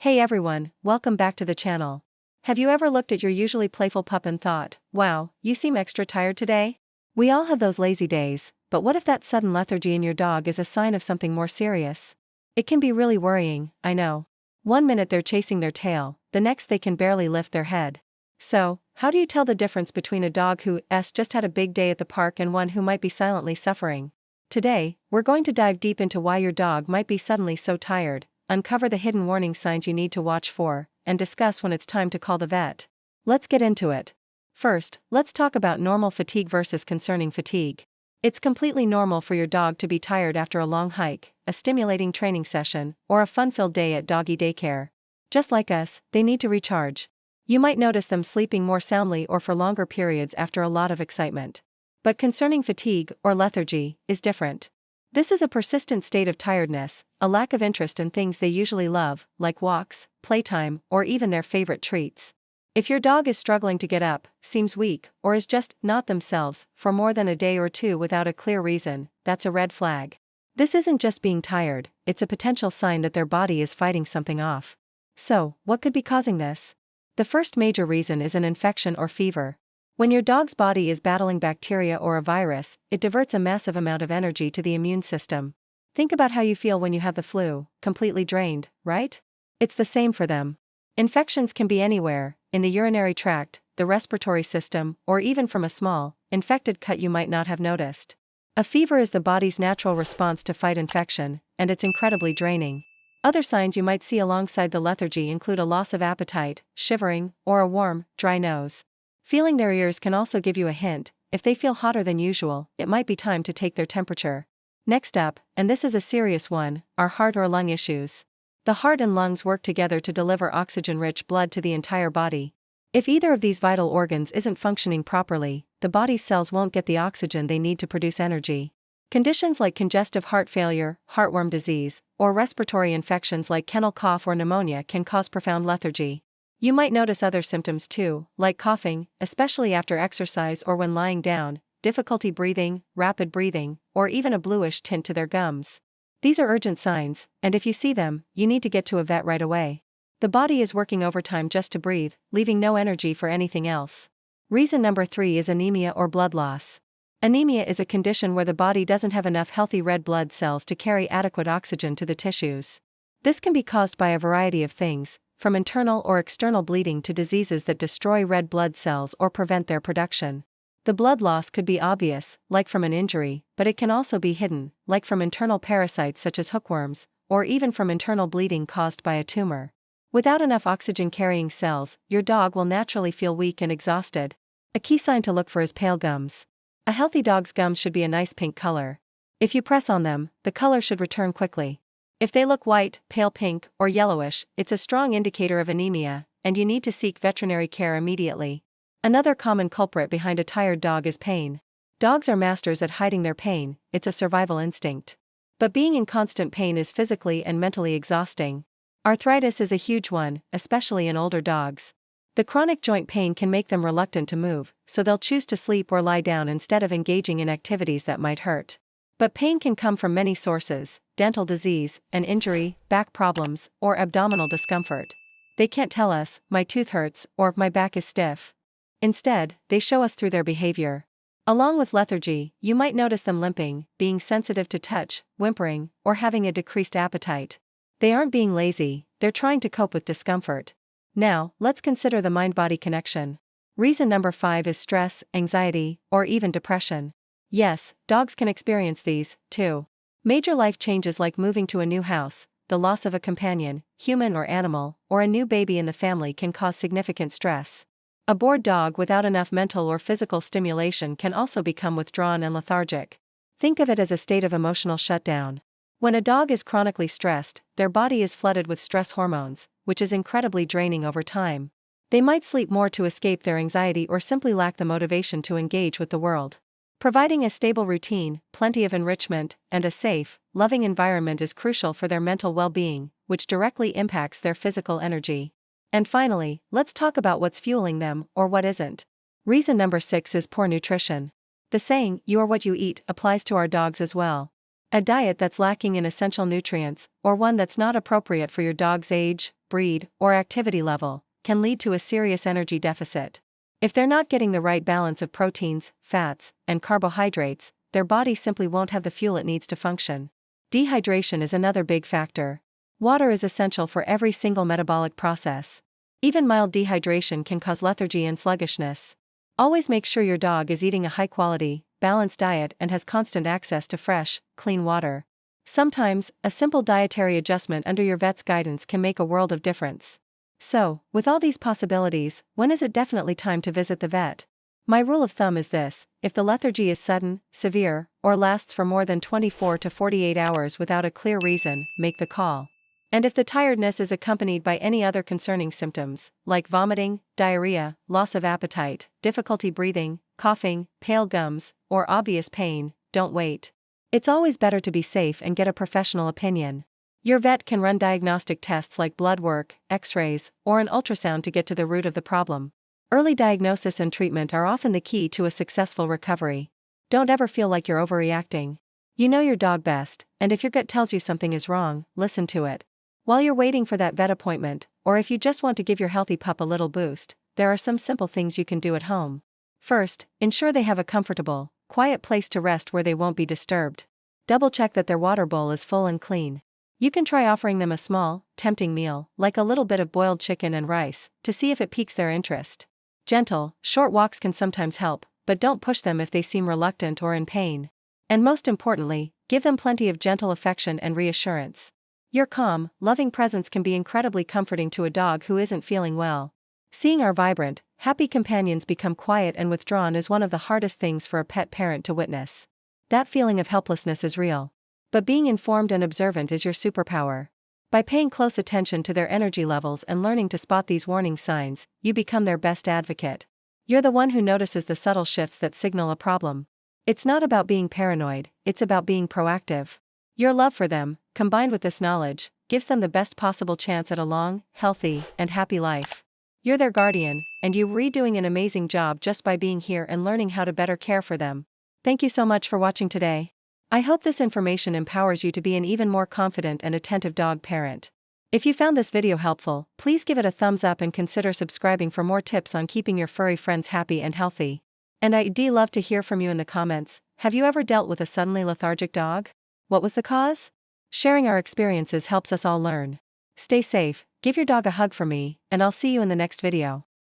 Hey everyone, welcome back to the channel. Have you ever looked at your usually playful pup and thought, wow, you seem extra tired today? We all have those lazy days, but what if that sudden lethargy in your dog is a sign of something more serious? It can be really worrying, I know. One minute they're chasing their tail, the next they can barely lift their head. So, how do you tell the difference between a dog who's just had a big day at the park and one who might be silently suffering? Today, we're going to dive deep into why your dog might be suddenly so tired, uncover the hidden warning signs you need to watch for, and discuss when it's time to call the vet. Let's get into it. First, let's talk about normal fatigue versus concerning fatigue. It's completely normal for your dog to be tired after a long hike, a stimulating training session, or a fun-filled day at doggy daycare. Just like us, they need to recharge. You might notice them sleeping more soundly or for longer periods after a lot of excitement. But concerning fatigue, or lethargy, is different. This is a persistent state of tiredness, a lack of interest in things they usually love, like walks, playtime, or even their favorite treats. If your dog is struggling to get up, seems weak, or is just not themselves for more than a day or two without a clear reason, that's a red flag. This isn't just being tired, it's a potential sign that their body is fighting something off. So, what could be causing this? The first major reason is an infection or fever. When your dog's body is battling bacteria or a virus, it diverts a massive amount of energy to the immune system. Think about how you feel when you have the flu, completely drained, right? It's the same for them. Infections can be anywhere, in the urinary tract, the respiratory system, or even from a small, infected cut you might not have noticed. A fever is the body's natural response to fight infection, and it's incredibly draining. Other signs you might see alongside the lethargy include a loss of appetite, shivering, or a warm, dry nose. Feeling their ears can also give you a hint. If they feel hotter than usual, it might be time to take their temperature. Next up, and this is a serious one, are heart or lung issues. The heart and lungs work together to deliver oxygen-rich blood to the entire body. If either of these vital organs isn't functioning properly, the body's cells won't get the oxygen they need to produce energy. Conditions like congestive heart failure, heartworm disease, or respiratory infections like kennel cough or pneumonia can cause profound lethargy. You might notice other symptoms too, like coughing, especially after exercise or when lying down, difficulty breathing, rapid breathing, or even a bluish tint to their gums. These are urgent signs, and if you see them, you need to get to a vet right away. The body is working overtime just to breathe, leaving no energy for anything else. Reason number 3 is anemia or blood loss. Anemia is a condition where the body doesn't have enough healthy red blood cells to carry adequate oxygen to the tissues. This can be caused by a variety of things, from internal or external bleeding to diseases that destroy red blood cells or prevent their production. The blood loss could be obvious, like from an injury, but it can also be hidden, like from internal parasites such as hookworms, or even from internal bleeding caused by a tumor. Without enough oxygen-carrying cells, your dog will naturally feel weak and exhausted. A key sign to look for is pale gums. A healthy dog's gums should be a nice pink color. If you press on them, the color should return quickly. If they look white, pale pink, or yellowish, it's a strong indicator of anemia, and you need to seek veterinary care immediately. Another common culprit behind a tired dog is pain. Dogs are masters at hiding their pain, it's a survival instinct. But being in constant pain is physically and mentally exhausting. Arthritis is a huge one, especially in older dogs. The chronic joint pain can make them reluctant to move, so they'll choose to sleep or lie down instead of engaging in activities that might hurt. But pain can come from many sources: dental disease, an injury, back problems, or abdominal discomfort. They can't tell us, my tooth hurts, or my back is stiff. Instead, they show us through their behavior. Along with lethargy, you might notice them limping, being sensitive to touch, whimpering, or having a decreased appetite. They aren't being lazy, they're trying to cope with discomfort. Now, let's consider the mind-body connection. Reason number 5 is stress, anxiety, or even depression. Yes, dogs can experience these, too. Major life changes like moving to a new house, the loss of a companion, human or animal, or a new baby in the family can cause significant stress. A bored dog without enough mental or physical stimulation can also become withdrawn and lethargic. Think of it as a state of emotional shutdown. When a dog is chronically stressed, their body is flooded with stress hormones, which is incredibly draining over time. They might sleep more to escape their anxiety or simply lack the motivation to engage with the world. Providing a stable routine, plenty of enrichment, and a safe, loving environment is crucial for their mental well-being, which directly impacts their physical energy. And finally, let's talk about what's fueling them, or what isn't. Reason number 6 is poor nutrition. The saying, "you are what you eat," applies to our dogs as well. A diet that's lacking in essential nutrients, or one that's not appropriate for your dog's age, breed, or activity level, can lead to a serious energy deficit. If they're not getting the right balance of proteins, fats, and carbohydrates, their body simply won't have the fuel it needs to function. Dehydration is another big factor. Water is essential for every single metabolic process. Even mild dehydration can cause lethargy and sluggishness. Always make sure your dog is eating a high-quality, balanced diet and has constant access to fresh, clean water. Sometimes, a simple dietary adjustment under your vet's guidance can make a world of difference. So, with all these possibilities, when is it definitely time to visit the vet? My rule of thumb is this: if the lethargy is sudden, severe, or lasts for more than 24 to 48 hours without a clear reason, make the call. And if the tiredness is accompanied by any other concerning symptoms, like vomiting, diarrhea, loss of appetite, difficulty breathing, coughing, pale gums, or obvious pain, don't wait. It's always better to be safe and get a professional opinion. Your vet can run diagnostic tests like blood work, x-rays, or an ultrasound to get to the root of the problem. Early diagnosis and treatment are often the key to a successful recovery. Don't ever feel like you're overreacting. You know your dog best, and if your gut tells you something is wrong, listen to it. While you're waiting for that vet appointment, or if you just want to give your healthy pup a little boost, there are some simple things you can do at home. First, ensure they have a comfortable, quiet place to rest where they won't be disturbed. Double-check that their water bowl is full and clean. You can try offering them a small, tempting meal, like a little bit of boiled chicken and rice, to see if it piques their interest. Gentle, short walks can sometimes help, but don't push them if they seem reluctant or in pain. And most importantly, give them plenty of gentle affection and reassurance. Your calm, loving presence can be incredibly comforting to a dog who isn't feeling well. Seeing our vibrant, happy companions become quiet and withdrawn is one of the hardest things for a pet parent to witness. That feeling of helplessness is real. But being informed and observant is your superpower. By paying close attention to their energy levels and learning to spot these warning signs, you become their best advocate. You're the one who notices the subtle shifts that signal a problem. It's not about being paranoid, it's about being proactive. Your love for them, combined with this knowledge, gives them the best possible chance at a long, healthy, and happy life. You're their guardian, and you're doing an amazing job just by being here and learning how to better care for them. Thank you so much for watching today. I hope this information empowers you to be an even more confident and attentive dog parent. If you found this video helpful, please give it a thumbs up and consider subscribing for more tips on keeping your furry friends happy and healthy. And I'd love to hear from you in the comments. Have you ever dealt with a suddenly lethargic dog? What was the cause? Sharing our experiences helps us all learn. Stay safe, give your dog a hug from me, and I'll see you in the next video.